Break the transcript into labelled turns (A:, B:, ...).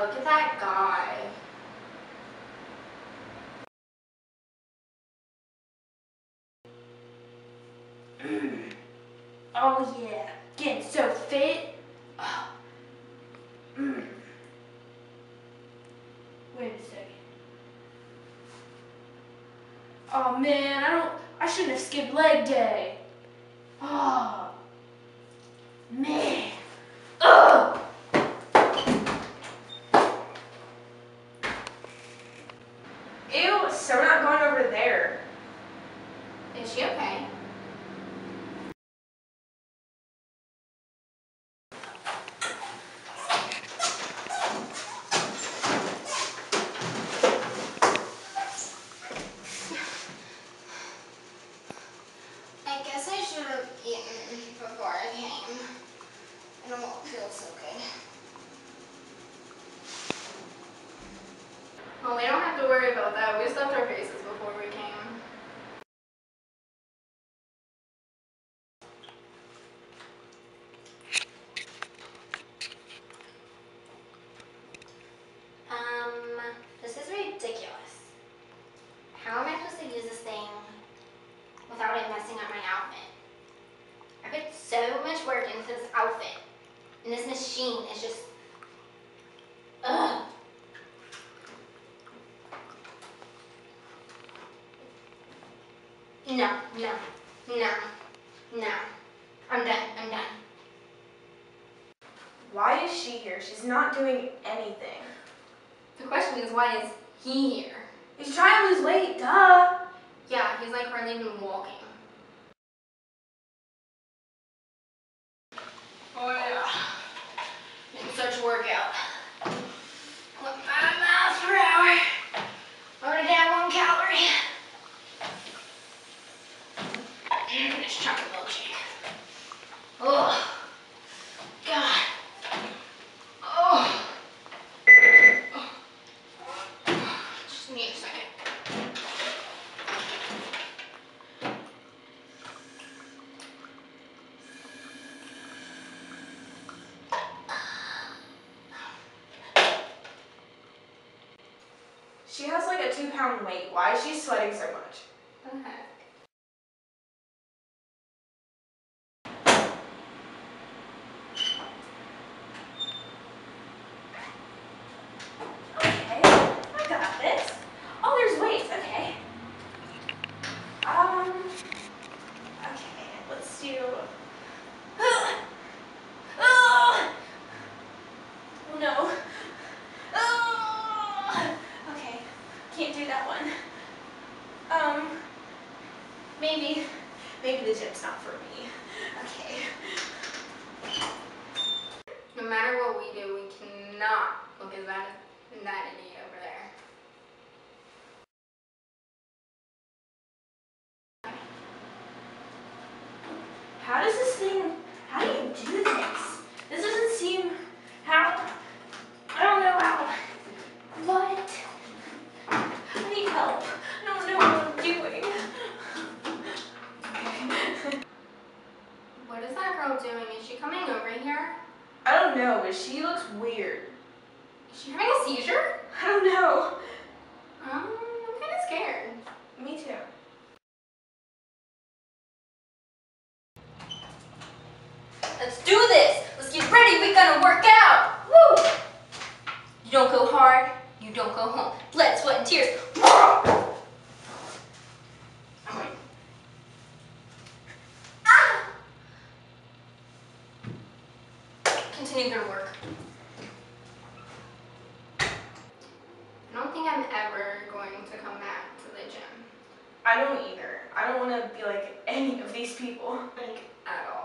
A: look at that guy. Oh yeah, getting so fit. Wait a second. Oh man, I shouldn't have skipped leg day. Oh, man. Ugh. Ew, so we're not going over there. Is she okay?
B: I guess I should have eaten before I came. I don't feel so good.
A: Well, we don't have to worry about that. We stuffed our faces before we came.
B: This is ridiculous. How am I supposed to use this thing without it messing up my outfit? I put so much work into this outfit, and this machine is just, ugh. No. I'm done.
C: Why is she here? She's not doing anything.
A: The question is, why is he here?
C: He's trying to lose weight, duh.
A: Yeah, he's like hardly even walking. Oh yeah. It's such a workout. 5 miles per hour. Already down 1 calorie. And finish chocolate milkshake. Oh, God. Oh. Just need a second.
C: She has like a 2-pound weight. Why is she sweating so much?
A: What the heck?
C: Okay, I got this. Oh, there's weights, okay. Okay, let's do... Oh, no. Okay, can't do that one. Maybe the gym's not for me. Okay.
A: No matter what we do, we cannot look at that idiot over there.
C: How do you do this? This doesn't seem, I don't know how. What? I need help. I don't know what I'm doing.
A: What is that girl doing? Is she coming over here?
C: I don't know, but she looks weird.
A: Is she having a seizure?
C: I don't know.
A: I'm kind of scared.
C: Me too.
B: Let's do this. Let's get ready. We're gonna work out. Woo! You don't go hard. You don't go home. Blood, sweat, and tears. Ah! Continue your work.
A: I don't think I'm ever going to come back to the gym.
C: I don't either. I don't want to be like any of these people.
A: Like, at all.